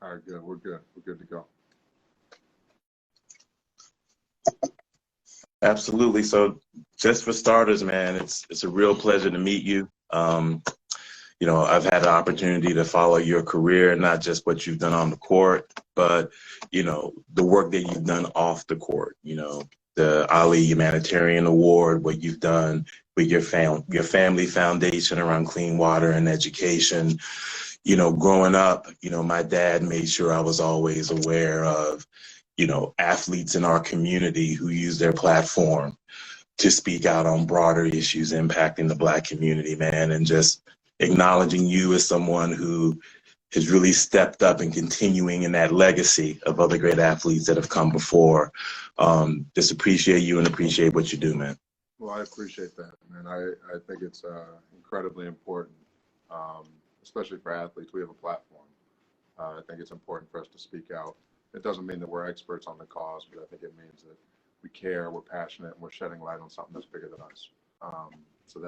All right, good. We're good. We're good to go. Absolutely. So just for starters, man, it's a real pleasure to meet you. I've had the opportunity to follow your career, not just what you've done on the court, but, the work that you've done off the court, the Ali Humanitarian Award, what you've done with your family foundation around clean water and education. Growing up, my dad made sure I was always aware of, athletes in our community who use their platform to speak out on broader issues impacting the Black community, man, and just acknowledging you as someone who has really stepped up and continuing in that legacy of other great athletes that have come before. Just appreciate you and appreciate what you do, man. Well, I appreciate that, man. I think it's incredibly important, especially for athletes. We have a platform. I think it's important for us to speak out. It doesn't mean that we're experts on the cause, but I think it means that we care, we're passionate, and we're shedding light on something that's bigger than us. So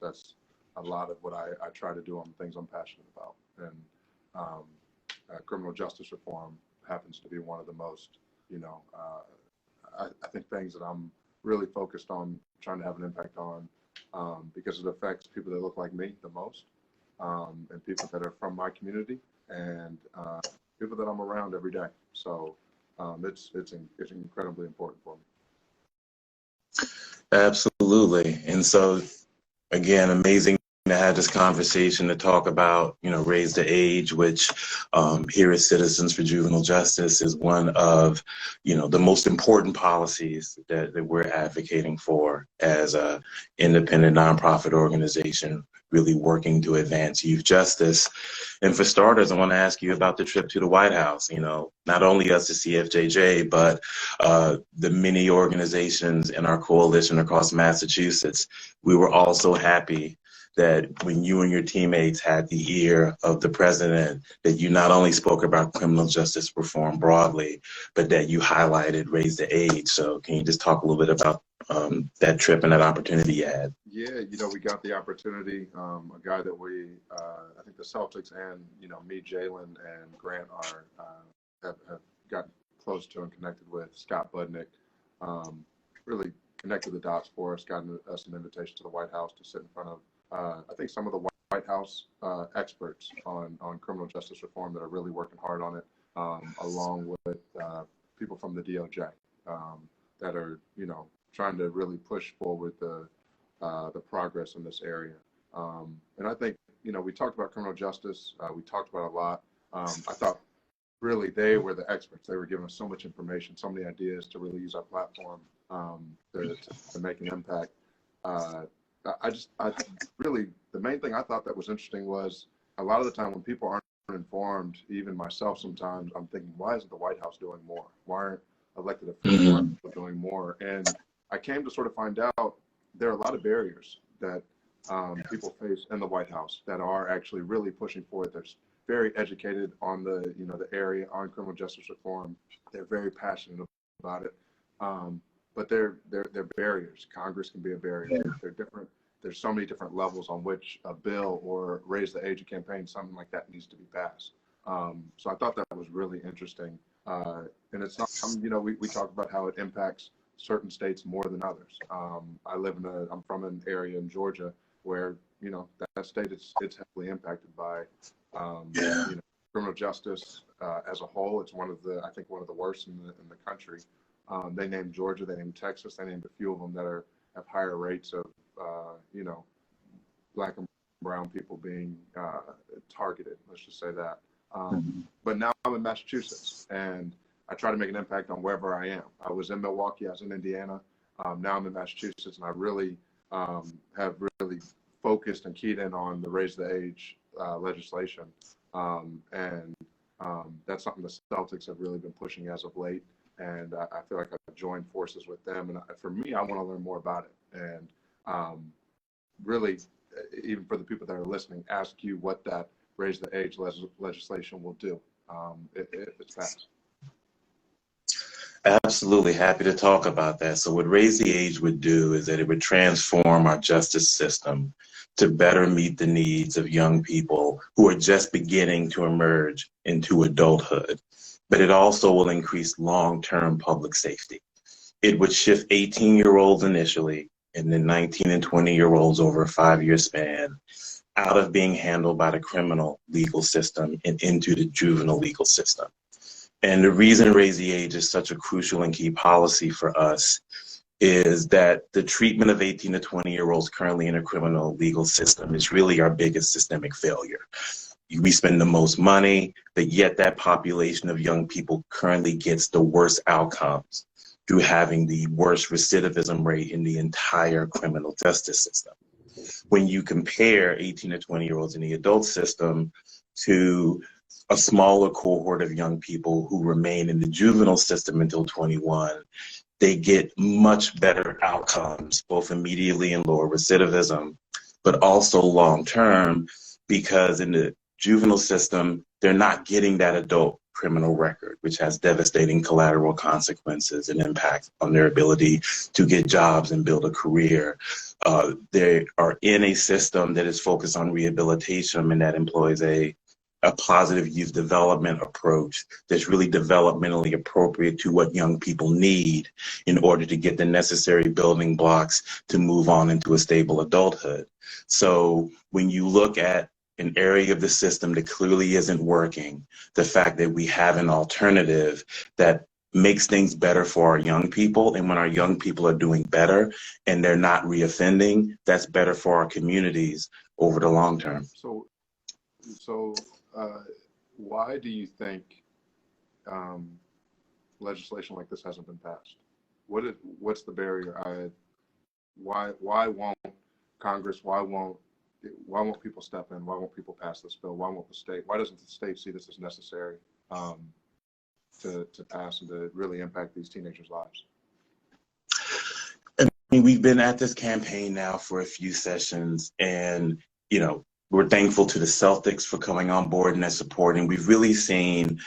that's a lot of what I try to do on the things I'm passionate about. And criminal justice reform happens to be one of the most, I think things that I'm really focused on trying to have an impact on, because it affects people that look like me the most, and people that are from my community, and people that I'm around every day. So it's incredibly important for me. Absolutely. And so, again, amazing to have this conversation to talk about, raise the age, which here at Citizens for Juvenile Justice is one of, the most important policies that we're advocating for as a independent nonprofit organization, really working to advance youth justice. And for starters, I want to ask you about the trip to the White House. Not only us at CfJJ, but the many organizations in our coalition across Massachusetts. We were also happy that when you and your teammates had the ear of the president, that you not only spoke about criminal justice reform broadly, but that you highlighted raise the age. So can you just talk a little bit about that trip and that opportunity you had? Yeah, we got the opportunity. A guy that I think the Celtics and, me, Jalen, and Grant have gotten close to and connected with, Scott Budnick, really connected the dots for us, gotten us an invitation to the White House to sit in front of, I think, some of the White House experts on criminal justice reform that are really working hard on it, along with people from the DOJ that are, trying to really push forward the progress in this area. And I think, we talked about criminal justice. We talked about it a lot. I thought really they were the experts. They were giving us so much information, so many ideas to really use our platform to make an impact. I really, the main thing I thought that was interesting was a lot of the time when people aren't informed, even myself sometimes, I'm thinking, why isn't the White House doing more? Why aren't elected officials doing more? And I came to sort of find out there are a lot of barriers that people face in the White House that are actually really pushing forward. They're very educated on the area on criminal justice reform. They're very passionate about it. But they're barriers. Congress can be a barrier. They're different. There's so many different levels on which a bill or raise the age of campaign, something like that, needs to be passed. So I thought that was really interesting. And it's not, we talk about how it impacts certain states more than others. I'm from an area in Georgia where, that state it's heavily impacted by, criminal justice as a whole. It's one of the worst in the country. They named Georgia, they named Texas, they named a few of them that have higher rates of, Black and brown people being targeted. Let's just say that. But now I'm in Massachusetts, and I try to make an impact on wherever I am. I was in Milwaukee, I was in Indiana. Now I'm in Massachusetts, and I really have really focused and keyed in on the raise the age legislation. And that's something the Celtics have really been pushing as of late. And I feel like I've joined forces with them. And for me, I want to learn more about it. And really, even for the people that are listening, ask you what that raise the age legislation will do if it's passed. Absolutely happy to talk about that. So what Raise the Age would do is that it would transform our justice system to better meet the needs of young people who are just beginning to emerge into adulthood. But it also will increase long-term public safety. It would shift 18-year-olds initially and then 19 and 20-year-olds over a 5-year span out of being handled by the criminal legal system and into the juvenile legal system. And the reason Raise the Age is such a crucial and key policy for us is that the treatment of 18 to 20-year-olds currently in a criminal legal system is really our biggest systemic failure. We spend the most money, but yet that population of young people currently gets the worst outcomes through having the worst recidivism rate in the entire criminal justice system. When you compare 18 to 20-year-olds in the adult system to a smaller cohort of young people who remain in the juvenile system until 21, they get much better outcomes, both immediately and lower recidivism, but also long-term, because in the juvenile system, they're not getting that adult criminal record, which has devastating collateral consequences and impact on their ability to get jobs and build a career. They are in a system that is focused on rehabilitation and that employs a positive youth development approach that's really developmentally appropriate to what young people need in order to get the necessary building blocks to move on into a stable adulthood. So when you look at an area of the system that clearly isn't working, the fact that we have an alternative that makes things better for our young people, and when our young people are doing better and they're not reoffending, that's better for our communities over the long term. So why do you think legislation like this hasn't been passed? What's the barrier? Why won't Congress? Why won't people step in? Why won't people pass this bill? Why won't the state? Why doesn't the state see this as necessary to pass and to really impact these teenagers' lives? I mean, we've been at this campaign now for a few sessions, and we're thankful to the Celtics for coming on board and their support. And we've really seen,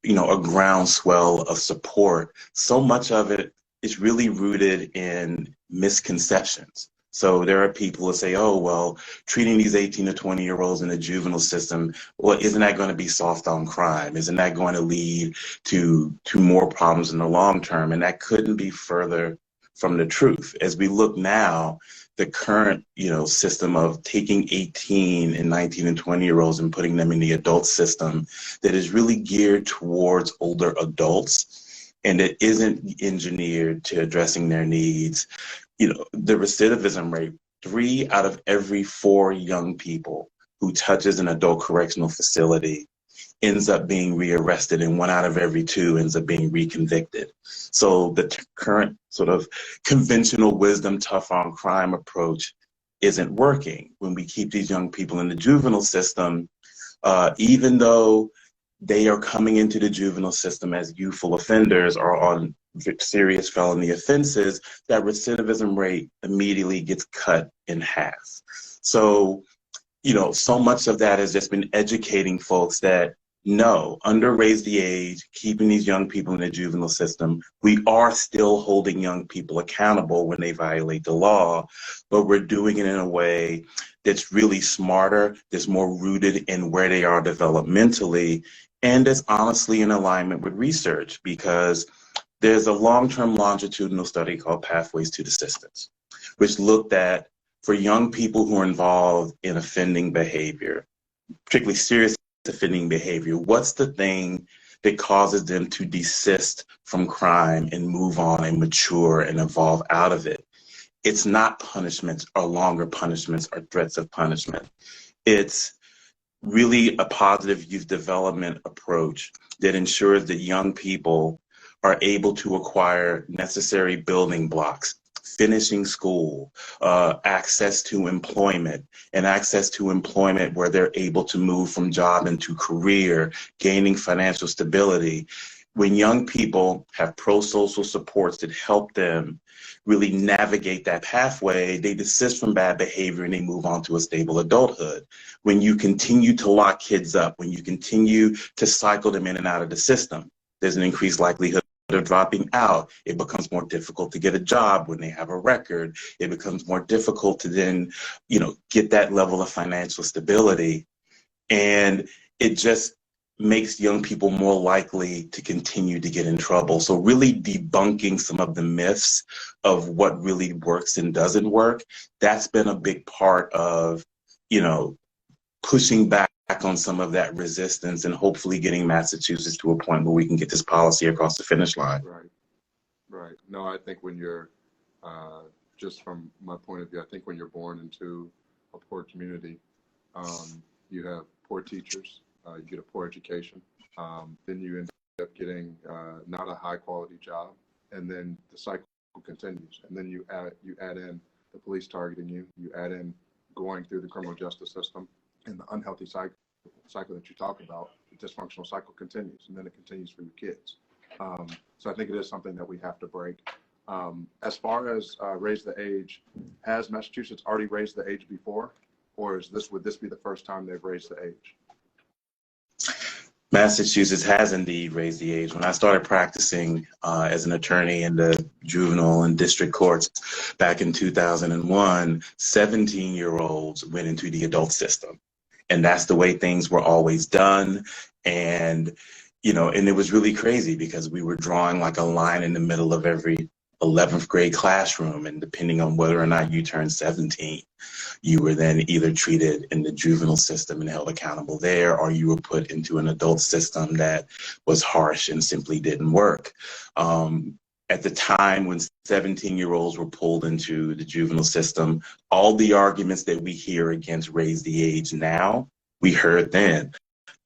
a groundswell of support. So much of it is really rooted in misconceptions. So there are people who say, oh, well, treating these 18 to 20-year-olds in the juvenile system, well, isn't that going to be soft on crime? Isn't that going to lead to more problems in the long term? And that couldn't be further from the truth. As we look now, the current, system of taking 18 and 19 and 20-year-olds and putting them in the adult system that is really geared towards older adults and it isn't engineered to addressing their needs. The recidivism rate, 3 out of every 4 young people who touches an adult correctional facility ends up being rearrested, and 1 out of every 2 ends up being reconvicted. So the current sort of conventional wisdom, tough on crime approach isn't working. When we keep these young people in the juvenile system, even though they are coming into the juvenile system as youthful offenders or on serious felony offenses, that recidivism rate immediately gets cut in half. So, so much of that has just been educating folks that no, under Raise the Age, keeping these young people in the juvenile system, we are still holding young people accountable when they violate the law, but we're doing it in a way that's really smarter, that's more rooted in where they are developmentally, and that's honestly in alignment with research, because there's a long-term longitudinal study called Pathways to Desistance, which looked at, for young people who are involved in offending behavior, particularly serious offending behavior, what's the thing that causes them to desist from crime and move on and mature and evolve out of it? It's not punishments or longer punishments or threats of punishment. It's really a positive youth development approach that ensures that young people are able to acquire necessary building blocks, finishing school, access to employment, and access to employment where they're able to move from job into career, gaining financial stability. When young people have pro-social supports that help them really navigate that pathway, they desist from bad behavior and they move on to a stable adulthood. When you continue to lock kids up, when you continue to cycle them in and out of the system, there's an increased likelihood are dropping out. It becomes more difficult to get a job when they have a record. It becomes more difficult to then, get that level of financial stability. And it just makes young people more likely to continue to get in trouble. So really debunking some of the myths of what really works and doesn't work, that's been a big part of, pushing back on some of that resistance and hopefully getting Massachusetts to a point where we can get this policy across the finish line. Right. No, I think when you're, just from my point of view, I think when you're born into a poor community, you have poor teachers, you get a poor education, then you end up getting not a high quality job, and then the cycle continues. And then you add in the police targeting you, you add in going through the criminal justice system, and the unhealthy cycle that you talk about, the dysfunctional cycle continues, and then it continues for your kids. So I think it is something that we have to break. As far as raise the age, has Massachusetts already raised the age before, or would this be the first time they've raised the age? Massachusetts has indeed raised the age. When I started practicing as an attorney in the juvenile and district courts back in 2001, 17-year-olds went into the adult system. And that's the way things were always done. And, and it was really crazy because we were drawing like a line in the middle of every 11th grade classroom. And depending on whether or not you turned 17, you were then either treated in the juvenile system and held accountable there, or you were put into an adult system that was harsh and simply didn't work. At the time when 17-year-olds were pulled into the juvenile system, all the arguments that we hear against raise the age now, we heard then.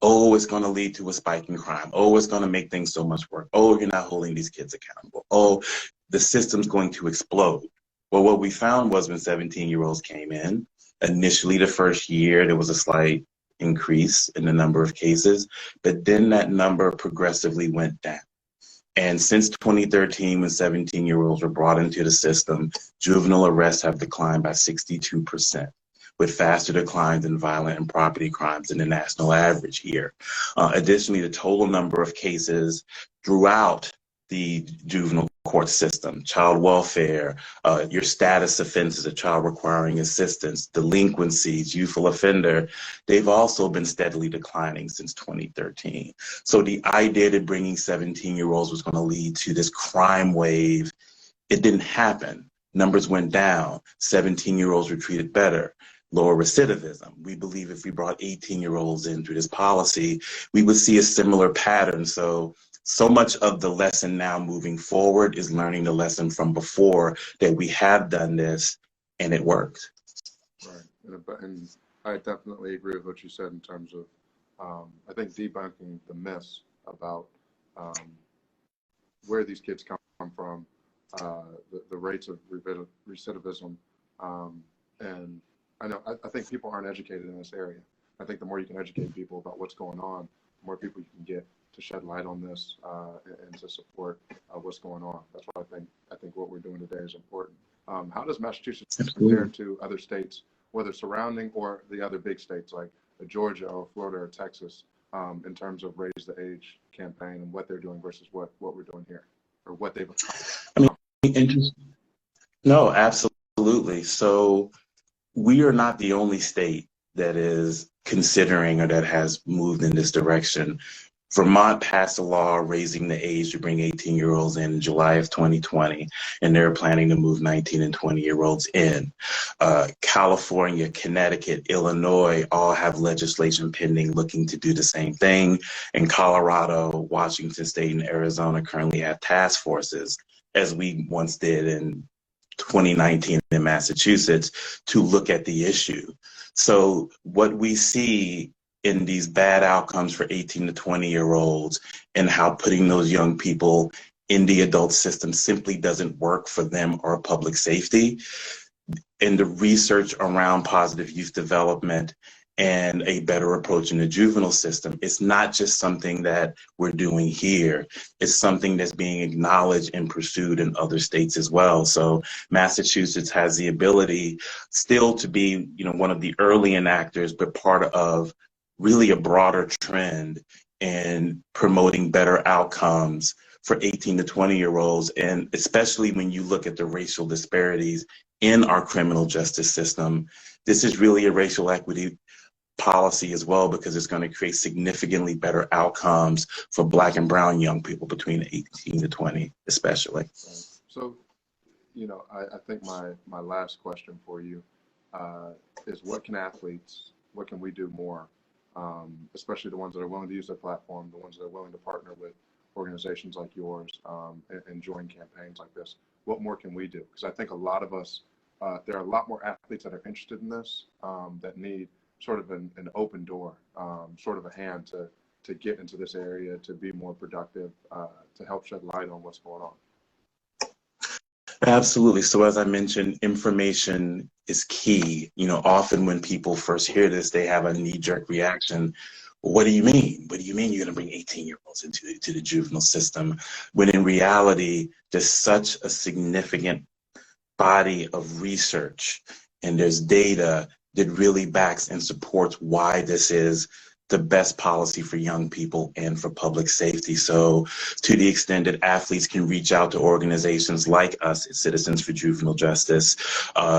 Oh, it's going to lead to a spike in crime. Oh, it's going to make things so much worse. Oh, you're not holding these kids accountable. Oh, the system's going to explode. Well, what we found was when 17-year-olds came in, initially the first year, there was a slight increase in the number of cases, but then that number progressively went down. And since 2013, when 17-year-olds were brought into the system, juvenile arrests have declined by 62%, with faster declines in violent and property crimes than the national average here. Additionally, the total number of cases throughout the juvenile court system, child welfare, your status offenses, a child requiring assistance, delinquencies, youthful offender, they've also been steadily declining since 2013. So the idea that bringing 17-year-olds was going to lead to this crime wave, it didn't happen. Numbers went down. 17-year-olds were treated better. Lower recidivism. We believe if we brought 18-year-olds in through this policy, we would see a similar pattern. So much of the lesson now moving forward is learning the lesson from before, that we have done this and it worked. Right. And I definitely agree with what you said in terms of, I think, debunking the myths about where these kids come from, the rates of recidivism. And I think people aren't educated in this area. I think the more you can educate people about what's going on, the more people you can get to shed light on this and to support what's going on. That's why I think what we're doing today is important. How does Massachusetts compare to other states, whether surrounding or the other big states like Georgia or Florida or Texas, in terms of raise the age campaign and what they're doing versus what we're doing here, or what they've accomplished? Interesting. No, absolutely. So we are not the only state that is considering or that has moved in this direction. Vermont passed a law raising the age to bring 18-year-olds in July of 2020, and they're planning to move 19 and 20-year-olds in. California, Connecticut, Illinois all have legislation pending looking to do the same thing. And Colorado, Washington State, and Arizona currently have task forces, as we once did in 2019 in Massachusetts, to look at the issue. So what we see in these bad outcomes for 18 to 20-year-olds and how putting those young people in the adult system simply doesn't work for them or public safety. And the research around positive youth development and a better approach in the juvenile system, it's not just something that we're doing here. It's something that's being acknowledged and pursued in other states as well. So Massachusetts has the ability still to be, one of the early enactors, but part of really a broader trend in promoting better outcomes for 18 to 20-year-olds, and especially when you look at the racial disparities in our criminal justice system, this is really a racial equity policy as well, because it's going to create significantly better outcomes for Black and brown young people between 18 to 20, especially. So, you know, I think my last question for you is what can we do more, especially the ones that are willing to use their platform, the ones that are willing to partner with organizations like yours and join campaigns like this? What more can we do? Because I think a lot of us, there are a lot more athletes that are interested in this that need sort of an open door, sort of a hand to get into this area, to be more productive, to help shed light on what's going on. Absolutely. So as I mentioned, information is key. You know, often when people first hear this, they have a knee-jerk reaction. What do you mean? What do you mean you're going to bring 18-year-olds into the juvenile system? When in reality, there's such a significant body of research and there's data that really backs and supports why this is the best policy for young people and for public safety. So to the extent that athletes can reach out to organizations like us at Citizens for Juvenile Justice,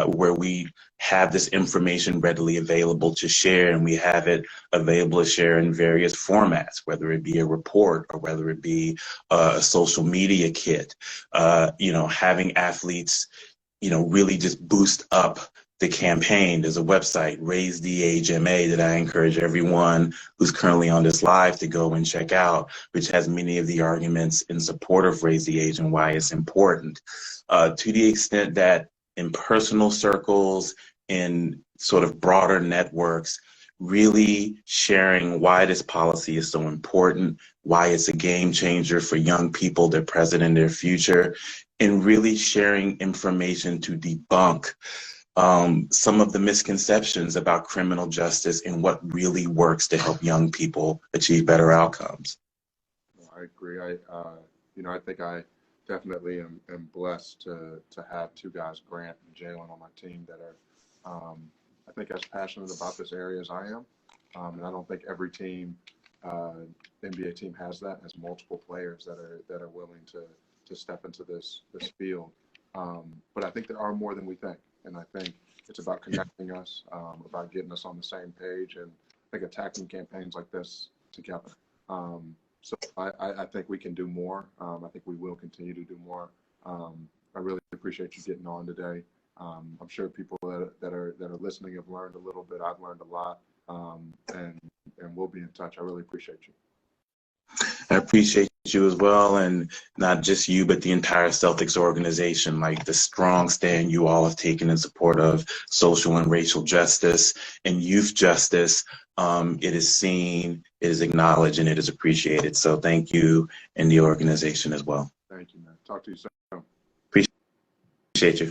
where we have this information readily available to share, and we have it available to share in various formats, whether it be a report or whether it be a social media kit, you know, having athletes, you know, really just boost up the campaign. There's a website, Raise the Age MA, that I encourage everyone who's currently on this live to go and check out, which has many of the arguments in support of Raise the Age and why it's important. To the extent that in personal circles, in sort of broader networks, really sharing why this policy is so important, why it's a game changer for young people, their present and their future, and really sharing information to debunk some of the misconceptions about criminal justice and what really works to help young people achieve better outcomes. I agree. You know, I think I definitely am blessed to have two guys, Grant and Jalen, on my team that are, I think, as passionate about this area as I am. And I don't think every team, NBA team, has that, has multiple players that are willing to step into this field. But I think there are more than we think. And I think it's about connecting us, about getting us on the same page, and I think attacking campaigns like this together. So I think we can do more. I think we will continue to do more. I really appreciate you getting on today. I'm sure people that are listening have learned a little bit. I've learned a lot, and we'll be in touch. I really appreciate you. I appreciate you as well, and not just you, but the entire Celtics organization, like the strong stand you all have taken in support of social and racial justice and youth justice. It is seen, it is acknowledged, and it is appreciated. So thank you and the organization as well. Thank you, man. Talk to you soon. Appreciate you.